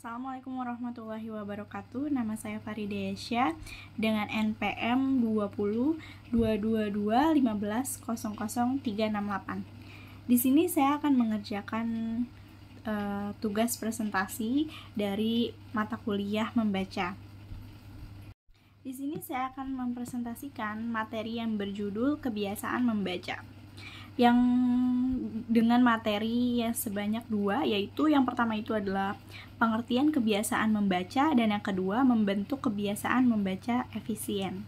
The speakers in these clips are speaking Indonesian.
Assalamualaikum warahmatullahi wabarakatuh. Nama saya Farida Yasya dengan NPM 20 22215000368. Di sini saya akan mengerjakan tugas presentasi dari mata kuliah membaca. Di sini saya akan mempresentasikan materi yang berjudul kebiasaan membaca, yang dengan materi yang sebanyak 2, yaitu yang pertama itu adalah pengertian kebiasaan membaca, dan yang kedua membentuk kebiasaan membaca efisien.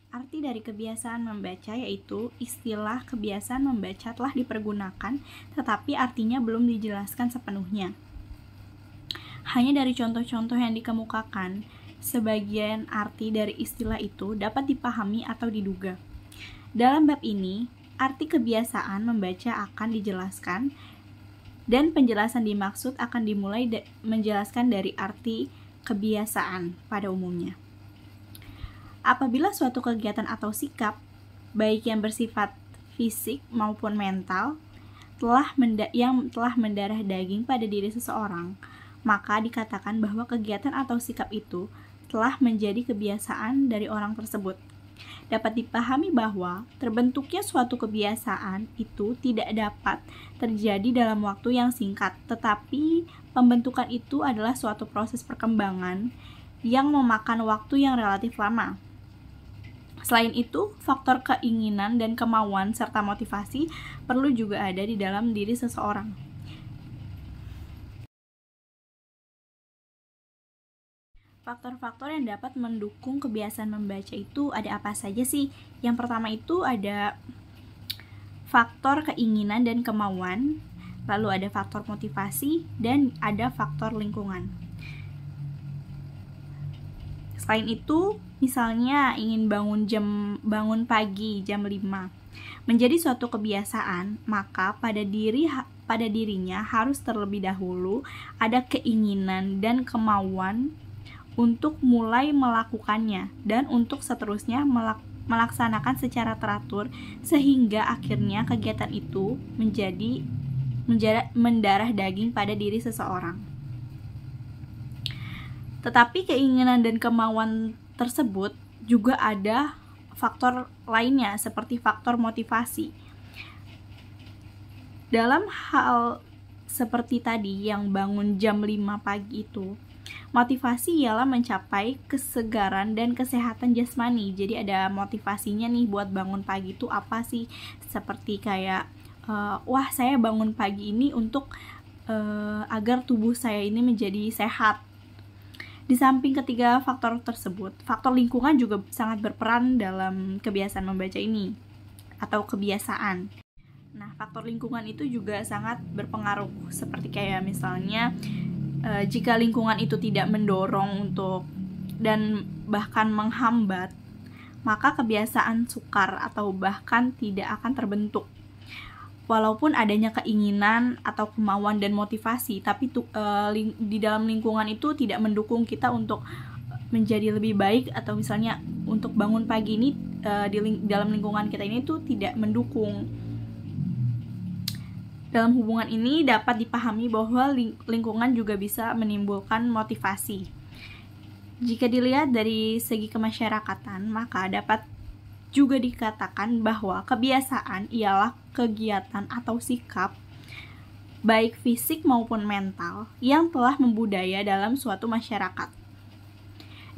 Arti dari kebiasaan membaca yaitu istilah kebiasaan membaca telah dipergunakan, tetapi artinya belum dijelaskan sepenuhnya. Hanya dari contoh-contoh yang dikemukakan, sebagian arti dari istilah itu dapat dipahami atau diduga. Dalam bab ini, arti kebiasaan membaca akan dijelaskan, dan penjelasan dimaksud akan dimulai menjelaskan dari arti kebiasaan pada umumnya. Apabila suatu kegiatan atau sikap, baik yang bersifat fisik maupun mental, yang telah mendarah daging pada diri seseorang, maka dikatakan bahwa kegiatan atau sikap itu telah menjadi kebiasaan dari orang tersebut. Dapat dipahami bahwa terbentuknya suatu kebiasaan itu tidak dapat terjadi dalam waktu yang singkat, tetapi pembentukan itu adalah suatu proses perkembangan yang memakan waktu yang relatif lama. Selain itu, faktor keinginan dan kemauan serta motivasi perlu juga ada di dalam diri seseorang. Faktor-faktor yang dapat mendukung kebiasaan membaca itu ada apa saja sih? Yang pertama itu ada faktor keinginan dan kemauan, lalu ada faktor motivasi, dan ada faktor lingkungan. Selain itu, misalnya ingin bangun pagi jam 5 menjadi suatu kebiasaan, maka pada dirinya harus terlebih dahulu ada keinginan dan kemauan untuk mulai melakukannya, dan untuk seterusnya melaksanakan secara teratur, sehingga akhirnya kegiatan itu mendarah daging pada diri seseorang. Tetapi keinginan dan kemauan tersebut juga ada faktor lainnya, seperti faktor motivasi. Dalam hal seperti tadi yang bangun jam 5 pagi itu, motivasi ialah mencapai kesegaran dan kesehatan jasmani. Jadi ada motivasinya nih buat bangun pagi itu apa sih? Seperti kayak wah, saya bangun pagi ini untuk agar tubuh saya ini menjadi sehat. Di samping ketiga faktor tersebut, faktor lingkungan juga sangat berperan dalam kebiasaan membaca ini atau kebiasaan. Nah, faktor lingkungan itu juga sangat berpengaruh, seperti kayak misalnya jika lingkungan itu tidak mendorong untuk dan bahkan menghambat, maka kebiasaan sukar atau bahkan tidak akan terbentuk. Walaupun adanya keinginan atau kemauan dan motivasi, tapi di dalam lingkungan itu tidak mendukung kita untuk menjadi lebih baik, atau misalnya untuk bangun pagi ini dalam lingkungan kita ini tuh tidak mendukung. Dalam hubungan ini dapat dipahami bahwa lingkungan juga bisa menimbulkan motivasi. Jika dilihat dari segi kemasyarakatan, maka dapat juga dikatakan bahwa kebiasaan ialah kegiatan atau sikap, baik fisik maupun mental, yang telah membudaya dalam suatu masyarakat.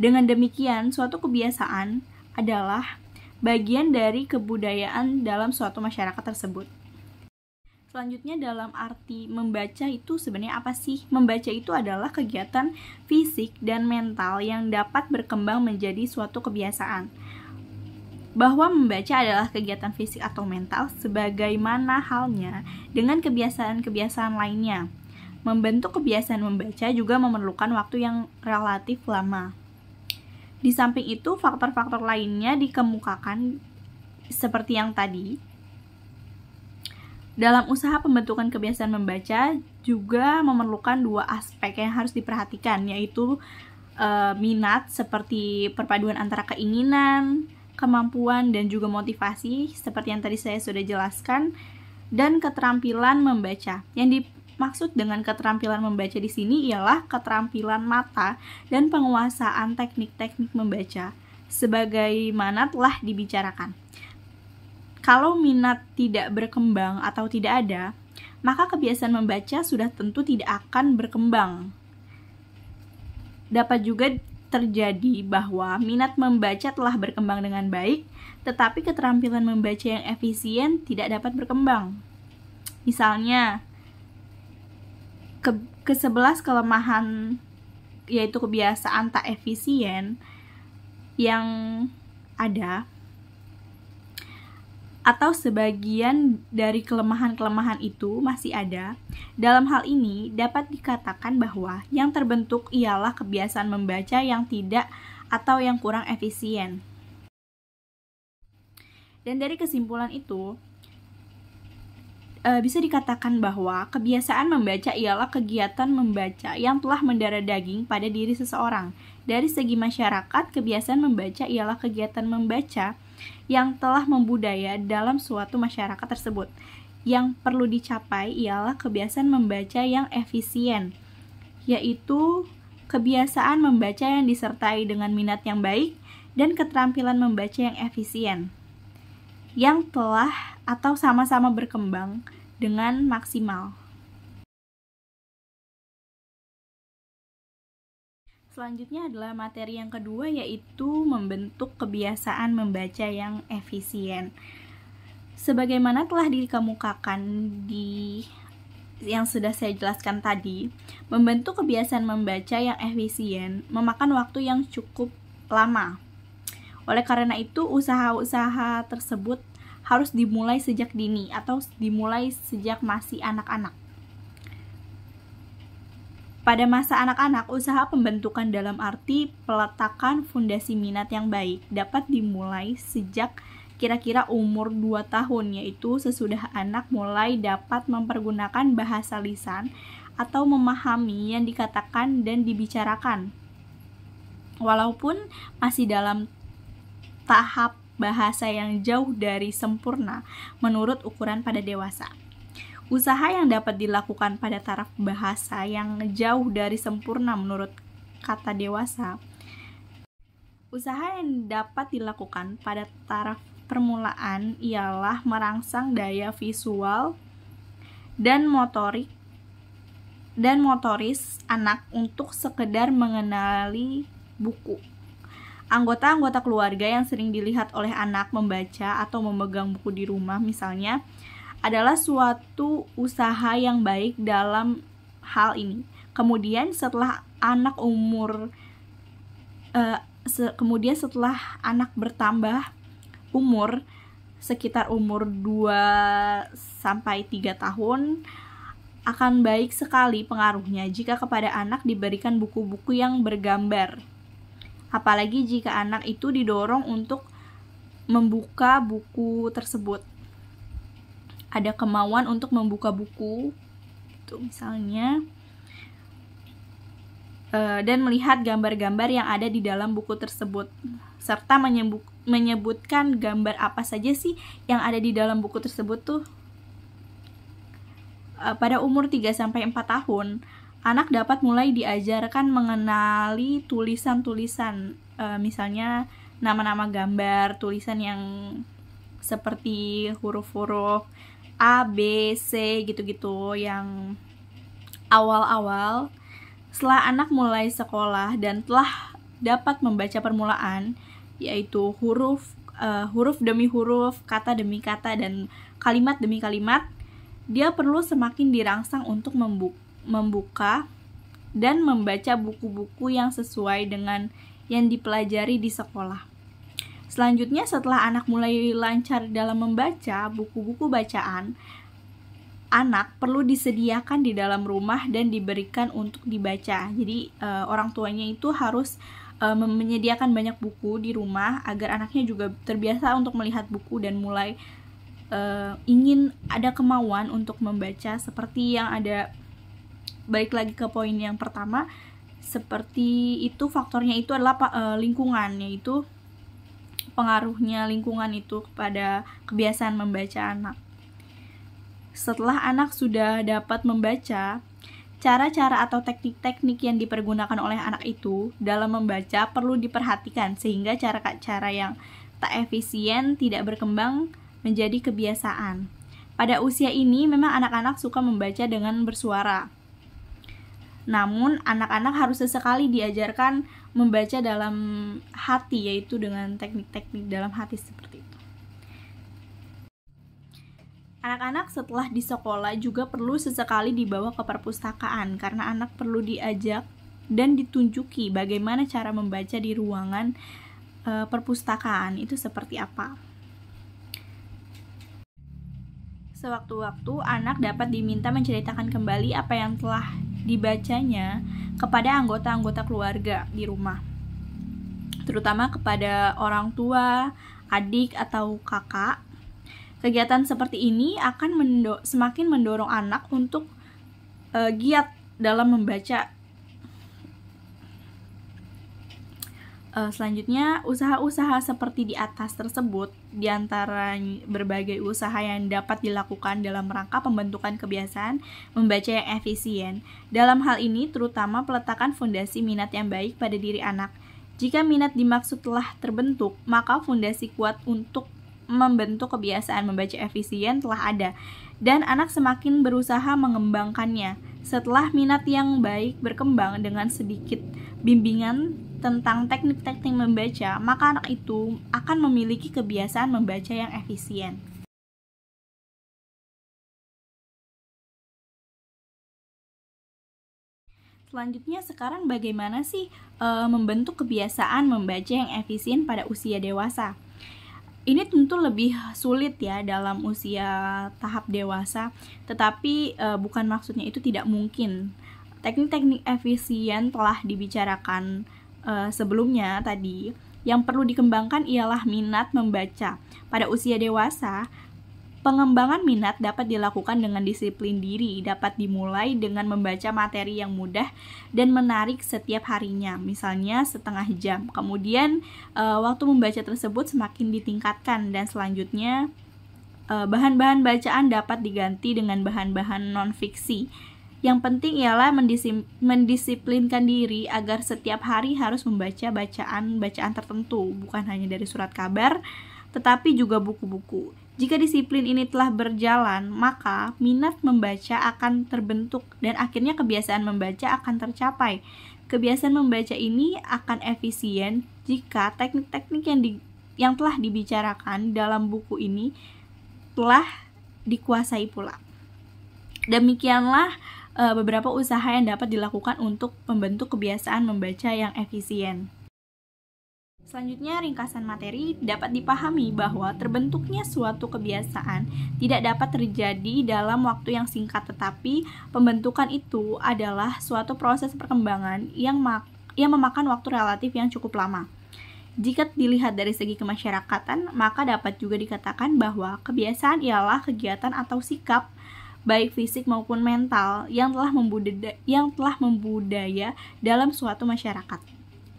Dengan demikian, suatu kebiasaan adalah bagian dari kebudayaan dalam suatu masyarakat tersebut. Selanjutnya, dalam arti membaca itu sebenarnya apa sih? Membaca itu adalah kegiatan fisik dan mental yang dapat berkembang menjadi suatu kebiasaan. Bahwa membaca adalah kegiatan fisik atau mental, sebagaimana halnya dengan kebiasaan-kebiasaan lainnya. Membentuk kebiasaan membaca juga memerlukan waktu yang relatif lama. Di samping itu, faktor-faktor lainnya dikemukakan seperti yang tadi. Dalam usaha pembentukan kebiasaan membaca juga memerlukan 2 aspek yang harus diperhatikan, yaitu minat seperti perpaduan antara keinginan, kemampuan, dan juga motivasi seperti yang tadi saya sudah jelaskan, dan keterampilan membaca. Yang dimaksud dengan keterampilan membaca di sini ialah keterampilan mata dan penguasaan teknik-teknik membaca sebagaimana telah dibicarakan. Kalau minat tidak berkembang atau tidak ada, maka kebiasaan membaca sudah tentu tidak akan berkembang. Dapat juga terjadi bahwa minat membaca telah berkembang dengan baik, tetapi keterampilan membaca yang efisien tidak dapat berkembang. Misalnya, ke-11 kelemahan yaitu kebiasaan tak efisien yang ada, atau sebagian dari kelemahan-kelemahan itu masih ada. Dalam hal ini dapat dikatakan bahwa yang terbentuk ialah kebiasaan membaca yang tidak atau yang kurang efisien. Dan dari kesimpulan itu bisa dikatakan bahwa kebiasaan membaca ialah kegiatan membaca yang telah mendarah daging pada diri seseorang. Dari segi masyarakat, kebiasaan membaca ialah kegiatan membaca yang telah membudaya dalam suatu masyarakat tersebut. Yang perlu dicapai ialah kebiasaan membaca yang efisien, yaitu kebiasaan membaca yang disertai dengan minat yang baik dan keterampilan membaca yang efisien, yang telah atau sama-sama berkembang dengan maksimal. Selanjutnya adalah materi yang kedua, yaitu membentuk kebiasaan membaca yang efisien. Sebagaimana telah dikemukakan di yang sudah saya jelaskan tadi, membentuk kebiasaan membaca yang efisien memakan waktu yang cukup lama. Oleh karena itu, usaha-usaha tersebut harus dimulai sejak dini atau dimulai sejak masih anak-anak. Pada masa anak-anak, usaha pembentukan dalam arti peletakan fondasi minat yang baik dapat dimulai sejak kira-kira umur 2 tahun, yaitu sesudah anak mulai dapat mempergunakan bahasa lisan atau memahami yang dikatakan dan dibicarakan. Walaupun masih dalam tahap bahasa yang jauh dari sempurna menurut ukuran pada dewasa. Usaha yang dapat dilakukan pada taraf bahasa yang jauh dari sempurna menurut kata dewasa. Usaha yang dapat dilakukan pada taraf permulaan ialah merangsang daya visual dan motoris anak untuk sekedar mengenali buku. Anggota-anggota keluarga yang sering dilihat oleh anak membaca atau memegang buku di rumah misalnya adalah suatu usaha yang baik dalam hal ini. Kemudian setelah anak bertambah umur sekitar umur 2 sampai 3 tahun, akan baik sekali pengaruhnya jika kepada anak diberikan buku-buku yang bergambar. Apalagi jika anak itu didorong untuk membuka buku tersebut. Ada kemauan untuk membuka buku itu misalnya dan melihat gambar-gambar yang ada di dalam buku tersebut serta menyebutkan gambar apa saja sih yang ada di dalam buku tersebut tuh. Pada umur 3-4 tahun, anak dapat mulai diajarkan mengenali tulisan-tulisan, misalnya nama-nama gambar, tulisan yang seperti huruf-huruf A, B, C gitu-gitu yang awal-awal. Setelah anak mulai sekolah dan telah dapat membaca permulaan, yaitu huruf demi huruf, kata demi kata, dan kalimat demi kalimat, dia perlu semakin dirangsang untuk membuka dan membaca buku-buku yang sesuai dengan yang dipelajari di sekolah. Selanjutnya, setelah anak mulai lancar dalam membaca buku-buku bacaan, anak perlu disediakan di dalam rumah dan diberikan untuk dibaca. Jadi orang tuanya itu harus menyediakan banyak buku di rumah agar anaknya juga terbiasa untuk melihat buku dan mulai ingin ada kemauan untuk membaca. Seperti yang ada, balik lagi ke poin yang pertama, Seperti itu, faktornya itu adalah lingkungan, yaitu pengaruhnya lingkungan itu kepada kebiasaan membaca anak. Setelah anak sudah dapat membaca, cara-cara atau teknik-teknik yang dipergunakan oleh anak itu dalam membaca perlu diperhatikan sehingga cara-cara yang tak efisien tidak berkembang menjadi kebiasaan. Pada usia ini memang anak-anak suka membaca dengan bersuara. Namun anak-anak harus sesekali diajarkan membaca dalam hati, yaitu dengan teknik-teknik dalam hati seperti itu. Anak-anak setelah di sekolah juga perlu sesekali dibawa ke perpustakaan karena anak perlu diajak dan ditunjuki bagaimana cara membaca di ruangan perpustakaan itu seperti apa. Sewaktu-waktu anak dapat diminta menceritakan kembali apa yang telah dibacanya kepada anggota-anggota keluarga di rumah, terutama kepada orang tua, adik, atau kakak. Kegiatan seperti ini akan semakin mendorong anak untuk giat dalam membaca. Selanjutnya, usaha-usaha seperti di atas tersebut, di antara berbagai usaha yang dapat dilakukan dalam rangka pembentukan kebiasaan membaca yang efisien. Dalam hal ini, terutama peletakan fondasi minat yang baik pada diri anak. Jika minat dimaksud telah terbentuk, maka fondasi kuat untuk membentuk kebiasaan membaca efisien telah ada, dan anak semakin berusaha mengembangkannya. Setelah minat yang baik berkembang dengan sedikit bimbingan tentang teknik-teknik membaca, maka anak itu akan memiliki kebiasaan membaca yang efisien. Selanjutnya, sekarang bagaimana sih membentuk kebiasaan membaca yang efisien pada usia dewasa? Ini tentu lebih sulit ya dalam usia tahap dewasa, tetapi bukan maksudnya itu tidak mungkin. Teknik-teknik efisien telah dibicarakan sebelumnya tadi. Yang perlu dikembangkan ialah minat membaca. Pada usia dewasa, pengembangan minat dapat dilakukan dengan disiplin diri, dapat dimulai dengan membaca materi yang mudah dan menarik setiap harinya, misalnya setengah jam. Kemudian waktu membaca tersebut semakin ditingkatkan dan selanjutnya bahan-bahan bacaan dapat diganti dengan bahan-bahan non-fiksi. Yang penting ialah mendisiplinkan diri agar setiap hari harus membaca bacaan tertentu, bukan hanya dari surat kabar, tetapi juga buku-buku. Jika disiplin ini telah berjalan, maka minat membaca akan terbentuk dan akhirnya kebiasaan membaca akan tercapai. Kebiasaan membaca ini akan efisien jika teknik-teknik yang telah dibicarakan dalam buku ini telah dikuasai pula. Demikianlah beberapa usaha yang dapat dilakukan untuk membentuk kebiasaan membaca yang efisien. Selanjutnya, ringkasan materi dapat dipahami bahwa terbentuknya suatu kebiasaan tidak dapat terjadi dalam waktu yang singkat, tetapi pembentukan itu adalah suatu proses perkembangan yang memakan waktu relatif yang cukup lama. Jika dilihat dari segi kemasyarakatan, maka dapat juga dikatakan bahwa kebiasaan ialah kegiatan atau sikap baik fisik maupun mental yang telah membudaya dalam suatu masyarakat.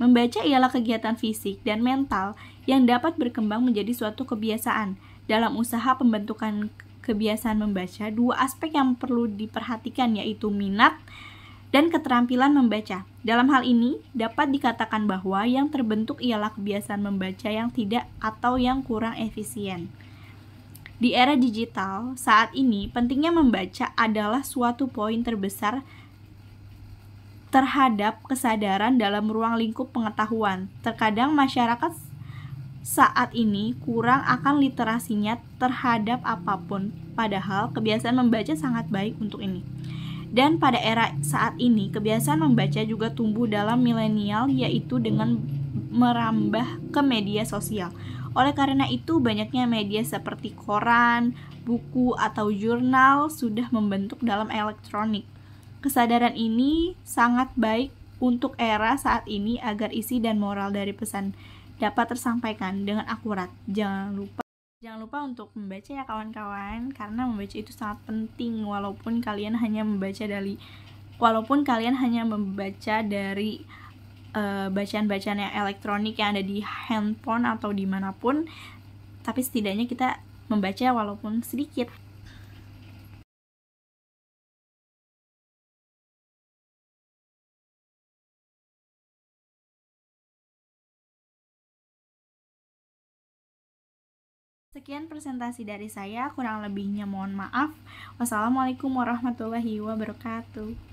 Membaca ialah kegiatan fisik dan mental yang dapat berkembang menjadi suatu kebiasaan. Dalam usaha pembentukan kebiasaan membaca, dua aspek yang perlu diperhatikan yaitu minat dan keterampilan membaca. Dalam hal ini, dapat dikatakan bahwa yang terbentuk ialah kebiasaan membaca yang tidak atau yang kurang efisien. Di era digital, saat ini pentingnya membaca adalah suatu poin terbesar terhadap kesadaran dalam ruang lingkup pengetahuan. Terkadang masyarakat saat ini kurang akan literasinya terhadap apapun, padahal kebiasaan membaca sangat baik untuk ini. Dan pada era saat ini, kebiasaan membaca juga tumbuh dalam milenial, yaitu dengan merambah ke media sosial. Oleh karena itu, banyaknya media seperti koran, buku, atau jurnal sudah membentuk dalam elektronik. Kesadaran ini sangat baik untuk era saat ini agar isi dan moral dari pesan dapat tersampaikan dengan akurat. Jangan lupa untuk membaca ya kawan-kawan, karena membaca itu sangat penting walaupun kalian hanya membaca dari walaupun kalian hanya membaca dari bacaan-bacaan yang elektronik yang ada di handphone atau dimanapun, tapi setidaknya kita membaca walaupun sedikit. Sekian presentasi dari saya, kurang lebihnya mohon maaf. Wassalamualaikum warahmatullahi wabarakatuh.